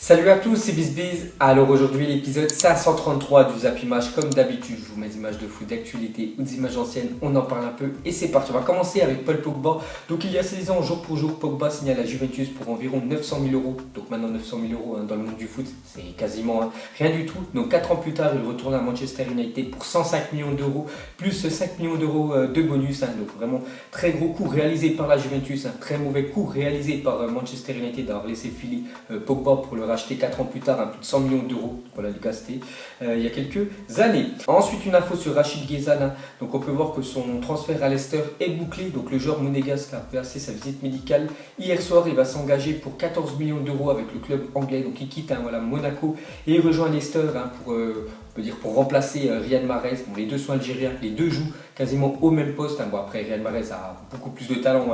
Salut à tous, c'est BizBiz. Alors aujourd'hui l'épisode 533 du Zap Image. Comme d'habitude, je vous mets des images de foot d'actualité ou des images anciennes, on en parle un peu et c'est parti. On va commencer avec Paul Pogba. Donc il y a 16 ans, jour pour jour, Pogba signe à la Juventus pour environ 900 000 euros. Donc maintenant 900 000 euros dans le monde du foot, c'est quasiment rien du tout. Donc 4 ans plus tard, il retourne à Manchester United pour 105 millions d'euros, plus 5 millions d'euros de bonus. Donc vraiment très gros coup réalisé par la Juventus, très mauvais coup réalisé par Manchester United d'avoir laissé filer Pogba pour le racheter 4 ans plus tard à plus de 100 millions d'euros. Voilà, le gars c'était il y a quelques années. Ensuite, une info sur Rachid Ghezal. Donc on peut voir que son transfert à Leicester est bouclé. Donc le joueur monégasque a passé sa visite médicale hier soir. Il va s'engager pour 14 millions d'euros avec le club anglais. Donc il quitte Monaco et il rejoint Leicester pour remplacer Riyad Mahrez. Bon, les deux sont algériens, les deux jouent quasiment au même poste. Bon, après, Riyad Mahrez a beaucoup plus de talent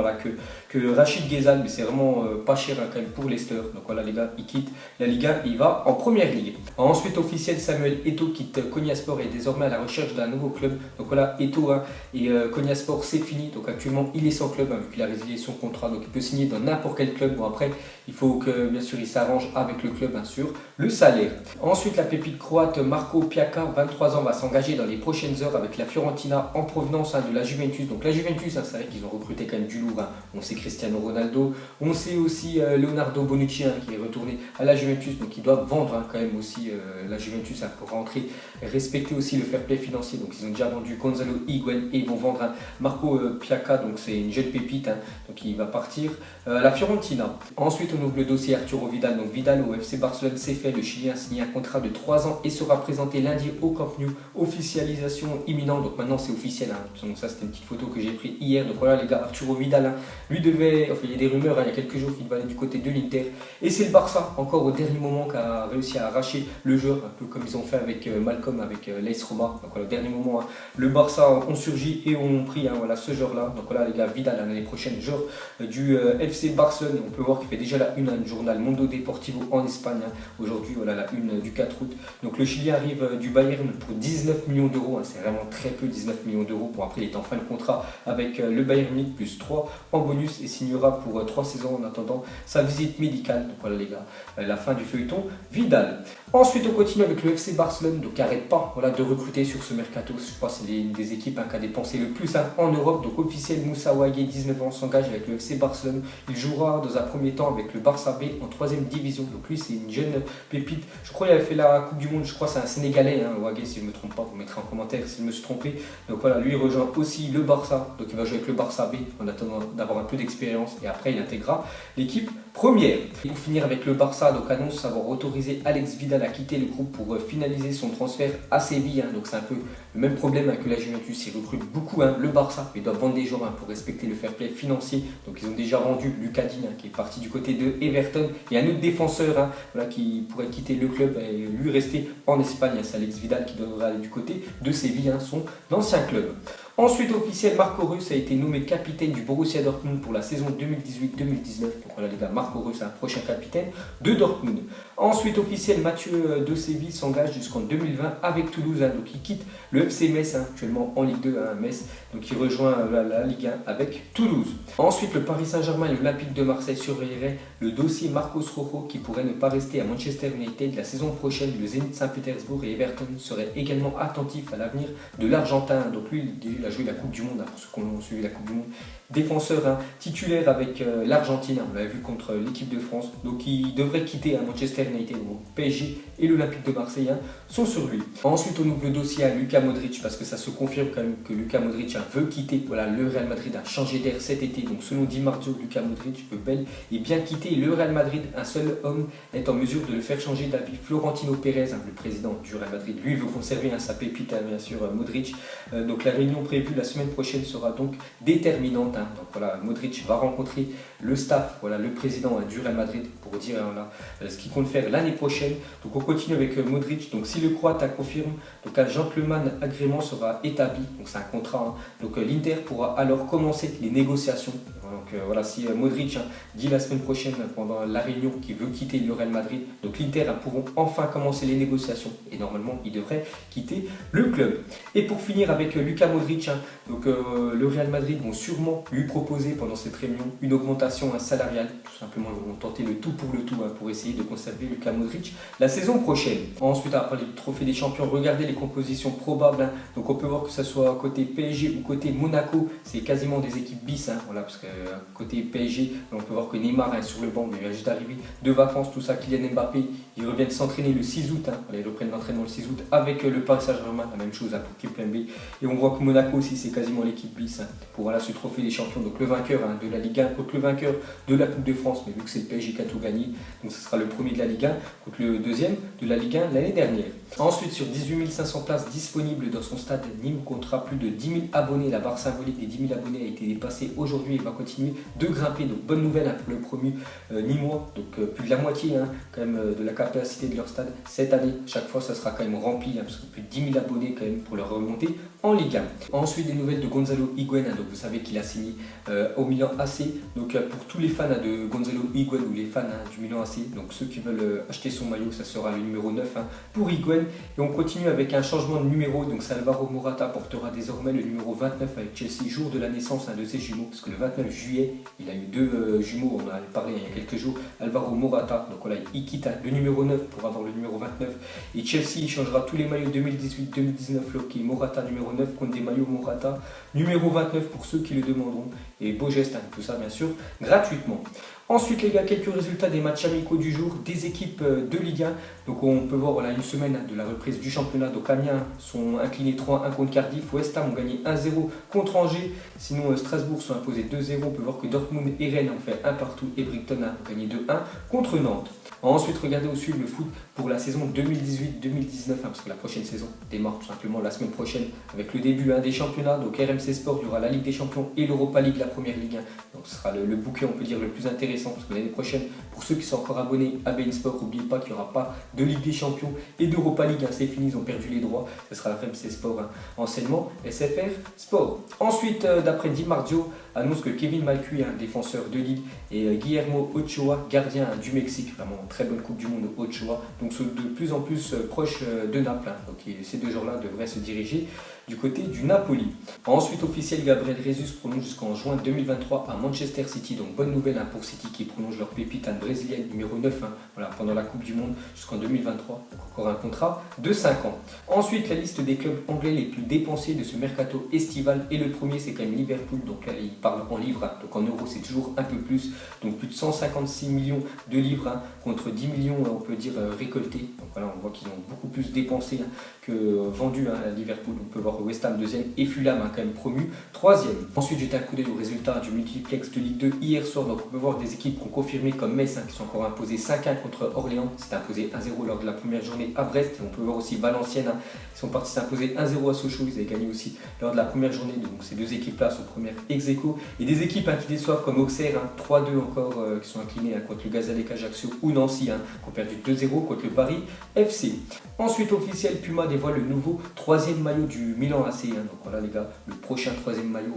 que Rachid Ghezal, mais c'est vraiment pas cher quand même pour Leicester. Donc voilà, les gars, il quitte la Liga et il va en première ligue. Ensuite, officiel, Samuel Eto'o quitte Konyaspor et est désormais à la recherche d'un nouveau club. Donc voilà, Eto'o et Konyaspor, c'est fini. Donc actuellement, il est sans club vu qu'il a résilié son contrat. Donc il peut signer dans n'importe quel club. Bon, après, il faut que bien sûr il s'arrange avec le club sur le salaire. Ensuite, la pépite croate Marco Piaca, 23 ans, va s'engager dans les prochaines heures avec la Fiorentina en provenance de la Juventus. Donc la Juventus, c'est vrai qu'ils ont recruté quand même du lourd. On sait Cristiano Ronaldo, on sait aussi Leonardo Bonucci qui est retourné à la Juventus. Donc ils doivent vendre quand même aussi la Juventus pour rentrer, respecter aussi le fair play financier. Donc ils ont déjà vendu Gonzalo Higuaín et ils vont vendre Marco Piaca. Donc c'est une jeune pépite, donc il va partir à la Fiorentina. Ensuite, on ouvre le dossier Arturo Vidal. Donc Vidal au FC Barcelone, c'est fait. Le Chilien a signé un contrat de 3 ans et sera présenté lundi au Camp Nou. Officialisation imminente. Donc maintenant c'est officiel. Donc ça c'était une petite photo que j'ai prise hier. Donc voilà les gars, Arturo Vidal, lui devait, il y a des rumeurs il y a quelques jours qu'il devait aller du côté de l'Inter. Et c'est le Barça, encore au dernier moment, qui a réussi à arracher le joueur, un peu comme ils ont fait avec Malcolm, avec l'AS Roma. Donc voilà, au dernier moment, le Barça ont surgi et ont pris ce joueur-là. Donc voilà les gars, Vidal l'année prochaine, joueur du FC Barcelone. Et on peut voir qu'il fait déjà la une du journal Mundo Deportivo en Espagne. Aujourd'hui, voilà la une du 4 août. Donc le Chili arrive du Bayern pour 19 millions d'euros. C'est vraiment très peu, 19 millions d'euros. Bon, après, il est en fin de contrat avec le Bayern Munich, plus 3 en bonus et signera pour 3 saisons en attendant sa visite médicale. Donc voilà les gars, la fin du feuilleton Vidal. Ensuite, on continue avec le FC Barcelone. Donc arrête pas de recruter sur ce mercato. Je crois que c'est une des équipes qui a dépensé le plus en Europe. Donc officiel, Moussa Wagué, 19 ans, s'engage avec le FC Barcelone. Il jouera dans un premier temps avec le Barça B en 3e division. Donc lui, c'est une jeune pépite. Je crois qu'il avait fait la Coupe du Monde. Je crois que c'est un Sénégalais, Wagué, si je ne me trompe pas. Vous mettrez en commentaire si je me suis trompé. Donc voilà, lui il rejoint aussi le Barça. Donc il va jouer avec le Barça B en attendant d'avoir un peu d'expérience. Et après, il intégrera l'équipe première. Et pour finir avec le Barça, donc annonce avoir autorisé Alex Vidal à quitter le groupe pour finaliser son transfert à Séville. Donc c'est un peu le même problème que la Juventus. Ils recrutent beaucoup le Barça. Ils doivent vendre des joueurs pour respecter le fair play financier. Donc ils ont déjà vendu Lucas Digne qui est parti du côté de Everton. Et un autre défenseur qui pourrait quitter le club et lui rester en Espagne. C'est Alex Vidal qui devrait aller du côté de Séville, son ancien club. Ensuite, officiel, Marco Reus a été nommé capitaine du Borussia Dortmund pour la saison 2018-2019. Donc voilà les gars, Marco Reus est un prochain capitaine de Dortmund. Ensuite, officiel, Mathieu de Séville s'engage jusqu'en 2020 avec Toulouse. Donc il quitte le FC Metz, actuellement en Ligue 2 à Metz. Donc il rejoint la Ligue 1 avec Toulouse. Ensuite, le Paris Saint-Germain et l'Olympique de Marseille surveilleraient le dossier Marcos Rojo qui pourrait ne pas rester à Manchester United la saison prochaine. Le Zénith Saint-Pétersbourg et Everton seraient également attentifs à l'avenir de l'Argentin. Donc lui, il a joué la Coupe du Monde, pour ceux qui ont suivi la Coupe du Monde. Défenseur titulaire avec l'Argentine, on l'avait vu contre l'équipe de France. Donc il devrait quitter Manchester United. Donc PSG et l'Olympique de Marseille sont sur lui. Ensuite, on ouvre le dossier à Luka Modric parce que ça se confirme quand même que Luka Modric veut quitter. Voilà, le Real Madrid a changé d'air cet été. Donc selon Di Marzio, Luka Modric veut bel et bien quitter le Real Madrid. Un seul homme est en mesure de le faire changer d'avis. Florentino Pérez, le président du Real Madrid, lui veut conserver sa pépite, bien sûr, Modric. Donc la réunion prévue la semaine prochaine sera donc déterminante. Donc voilà, Modric va rencontrer le staff, le président du Real Madrid pour dire ce qu'il compte faire l'année prochaine. Donc on continue avec Modric. Donc si le Croate confirme, donc un gentleman agrément sera établi. Donc c'est un contrat. Donc l'Inter pourra alors commencer les négociations. Donc voilà, si Modric dit la semaine prochaine pendant la réunion qu'il veut quitter le Real Madrid, donc l'Inter pourront enfin commencer les négociations et normalement il devrait quitter le club. Et pour finir avec Luka Modric, donc le Real Madrid vont sûrement lui proposer pendant cette réunion une augmentation salariale. Tout simplement, ils vont tenter le tout pour essayer de conserver Luka Modric la saison prochaine. Ensuite, après les trophées des champions, regardez les compositions probables. Donc on peut voir que ce soit côté PSG ou côté Monaco, c'est quasiment des équipes bis. Voilà, parce que côté PSG, on peut voir que Neymar est sur le banc, mais il vient juste d'arriver de vacances, tout ça. Kylian Mbappé, ils reviennent s'entraîner le 6 août. Ils reprennent l'entraînement le 6 août avec le Paris Saint-Germain, la même chose pour Kimpembe. Et on voit que Monaco aussi, c'est quasiment l'équipe bis pour voilà, ce trophée des champions. Donc le vainqueur de la Ligue 1 contre le vainqueur de la Coupe de France, mais vu que c'est le PSG qui a tout gagné, donc ce sera le premier de la Ligue 1 contre le deuxième de la Ligue 1 l'année dernière. Ensuite, sur 18 500 places disponibles dans son stade, Nîmes comptera plus de 10 000 abonnés. La barre symbolique des 10 000 abonnés a été dépassée aujourd'hui et va continuer de grimper. Donc bonne nouvelle pour le promu Nîmois. Donc plus de la moitié quand même de la capacité de leur stade cette année. Chaque fois, ça sera quand même rempli parce que plus de 10 000 abonnés quand même pour leur remonter en Ligue 1. Ensuite, des nouvelles de Gonzalo Higuaín. Donc vous savez qu'il a signé au Milan AC. Donc pour tous les fans de Gonzalo Higuaín ou les fans du Milan AC, donc ceux qui veulent acheter son maillot, ça sera le numéro 9 pour Higuaín. Et on continue avec un changement de numéro. Donc Alvaro Morata portera désormais le numéro 29 avec Chelsea, jour de la naissance de ses jumeaux. Parce que le 29 juillet, il a eu deux jumeaux, on en a parlé il y a quelques jours. Alvaro Morata, donc voilà, il quitte le numéro 9 pour avoir le numéro 29. Et Chelsea, il changera tous les maillots 2018-2019 loqués Morata numéro 9 contre des maillots Morata numéro 29 pour ceux qui le demanderont. Et beau geste, tout ça bien sûr gratuitement. Ensuite les gars, quelques résultats des matchs amicaux du jour des équipes de Ligue 1. Donc on peut voir voilà, une semaine de la reprise du championnat. Donc Amiens sont inclinés 3-1 contre Cardiff. West Ham ont gagné 1-0 contre Angers. Sinon Strasbourg sont imposés 2-0. On peut voir que Dortmund et Rennes ont fait 1 partout et Brighton a gagné 2-1 contre Nantes. Ensuite, regardez au suivre le foot pour la saison 2018-2019, parce que la prochaine saison démarre tout simplement la semaine prochaine avec le début des championnats. Donc RMC Sport, il y aura la Ligue des Champions et l'Europa League, la première Ligue 1. Donc ce sera le bouquet, on peut dire, le plus intéressant, parce que l'année prochaine, pour ceux qui sont encore abonnés à beIN Sport, n'oubliez pas qu'il n'y aura pas de Ligue des Champions et d'Europa League. C'est fini, ils ont perdu les droits. Ce sera RMC Sport, enseignement SFR Sport. Ensuite, d'après Di Marzio, annonce que Kevin Malcuit, un défenseur de Lille, et Guillermo Ochoa, gardien du Mexique, vraiment très bonne Coupe du Monde Ochoa, donc sont de plus en plus proches de Naples. Donc ces deux joueurs-là devraient se diriger du côté du Napoli. Ensuite, officiel, Gabriel Jesus prolonge jusqu'en juin 2023 à Manchester City. Donc bonne nouvelle pour City qui prolonge leur pépite brésilienne numéro 9 voilà, pendant la Coupe du Monde jusqu'en 2023. Donc encore un contrat de 5 ans. Ensuite, la liste des clubs anglais les plus dépensés de ce mercato estival. Et le premier, c'est quand même Liverpool. Donc là, il parle en livres. Donc en euros, c'est toujours un peu plus. Donc plus de 156 millions de livres contre 10 millions, on peut dire, récoltés. Donc voilà, on voit qu'ils ont beaucoup plus dépensé que vendu à Liverpool. On peut voir West Ham deuxième et Fulham quand même promu troisième. Ensuite, j'étais un coup d'œil aux résultats du multiplex de Ligue 2 hier soir. Donc on peut voir des équipes qui ont confirmé comme Metz qui sont encore imposées 5-1 contre Orléans. C'était imposé 1-0 lors de la première journée à Brest. Et on peut voir aussi Valenciennes qui sont partis s'imposer 1-0 à Sochaux. Ils avaient gagné aussi lors de la première journée. Donc ces deux équipes-là sont premières ex-aequo. Et des équipes qui déçoivent comme Auxerre, 3-2 encore, qui sont inclinés contre le Gazalec Ajaccio ou Nancy, qui ont perdu 2-0 contre le Paris FC. Ensuite, officiel, Puma dévoile le nouveau troisième maillot du Milan AC. Donc voilà les gars, le prochain troisième maillot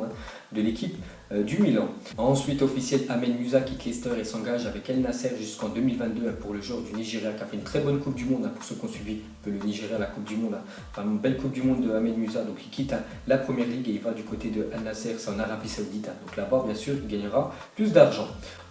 de l'équipe du Milan. Ensuite, officiel, Ahmed Musa quitte Leicester et s'engage avec El Nasser jusqu'en 2022 pour le joueur du Nigeria qui a fait une très bonne Coupe du Monde. Pour ceux qui ont suivi le Nigeria, la Coupe du Monde, vraiment une belle Coupe du Monde de Ahmed Musa. Donc il quitte la première ligue et il va du côté de Al Nasser, c'est en Arabie Saoudite. Donc là-bas, bien sûr, il gagnera plus d'argent.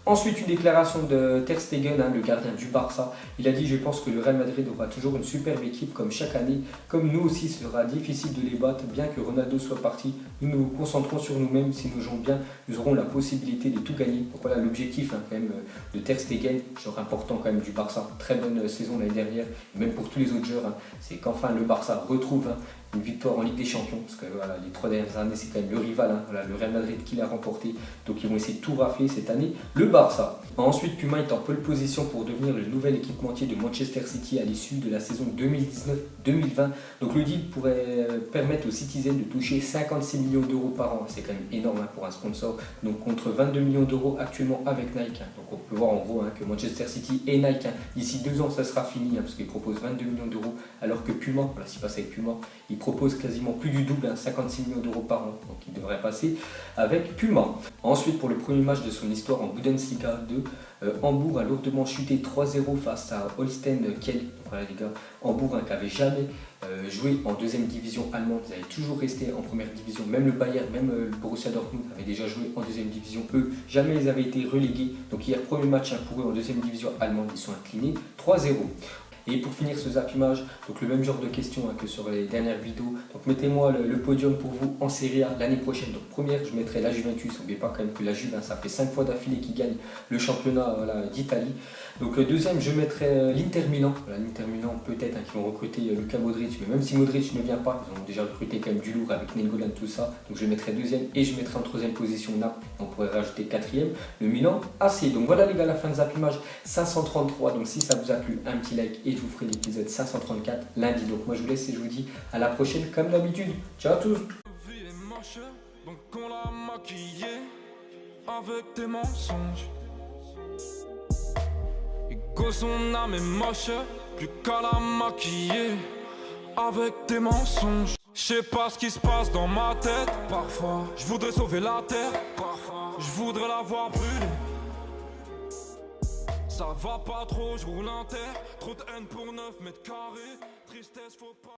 Ensuite, une déclaration de Ter Stegen, le gardien du Barça. Il a dit: je pense que le Real Madrid aura toujours une superbe équipe comme chaque année. Comme nous aussi, ce sera difficile de les battre. Bien que Ronaldo soit parti, nous nous concentrons sur nous-mêmes. Si nous jouons bien, nous aurons la possibilité de tout gagner. Donc voilà l'objectif quand même de Ter Stegen, joueur important quand même du Barça. Très bonne saison l'année dernière, et même pour tous les autres joueurs. C'est qu'enfin le Barça retrouve une victoire en Ligue des Champions, parce que voilà, les 3 dernières années c'est quand même le rival, voilà, le Real Madrid qui l'a remporté, donc ils vont essayer de tout rafler cette année, le Barça. Ensuite, Puma est en pole position pour devenir le nouvel équipementier de Manchester City à l'issue de la saison 2019-2020. Donc le deal pourrait permettre aux Citizens de toucher 56 millions d'euros par an, c'est quand même énorme pour un sponsor, donc contre 22 millions d'euros actuellement avec Nike. Donc on peut voir en gros que Manchester City et Nike, d'ici 2 ans ça sera fini, parce qu'ils proposent 22 millions d'euros, alors que Puma, voilà, ce qui passe avec Puma, ils propose quasiment plus du double, 56 millions d'euros par an, donc il devrait passer avec Puma. Ensuite, pour le premier match de son histoire en Bundesliga 2, Hambourg a lourdement chuté 3-0 face à Holstein Kiel. Voilà les gars, Hambourg qui n'avait jamais joué en deuxième division allemande, ils avaient toujours resté en première division, même le Bayern, même le Borussia Dortmund avaient déjà joué en deuxième division, eux, jamais ils avaient été relégués. Donc hier, premier match pour eux en deuxième division allemande, ils sont inclinés 3-0. Et pour finir ce zappimage, donc le même genre de questions que sur les dernières vidéos. Donc mettez-moi le podium pour vous en Serie A l'année prochaine. Donc première, je mettrai la Juventus. N'oubliez pas quand même que la Juve, ça fait 5 fois d'affilée qu'ils gagnent le championnat d'Italie. Donc deuxième, je mettrai l'Inter Milan. L'Inter Milan peut-être qui vont recruter Luka Modric. Mais même si Modric ne vient pas, ils ont déjà recruté quand même du lourd avec Nengolan, tout ça. Donc je mettrai deuxième et je mettrai en troisième position Naples. On pourrait rajouter quatrième, le Milan AC. Donc voilà les gars, la fin de zappimage 533. Donc si ça vous a plu, un petit like et je vous ferai l'épisode 534 lundi. Donc moi je vous laisse et je vous dis à la prochaine comme d'habitude. Ciao à tous. Donc on l'a maquillé avec tes mensonges. Et que son âme est moche, plus qu'à la maquiller avec tes mensonges. Je sais pas ce qui se passe dans ma tête. Parfois, je voudrais sauver la terre. Parfois, je voudrais la voir brûler. Ça va pas trop, je roule en terre. Trop de haine pour 9 mètres carrés. Tristesse, faut pas.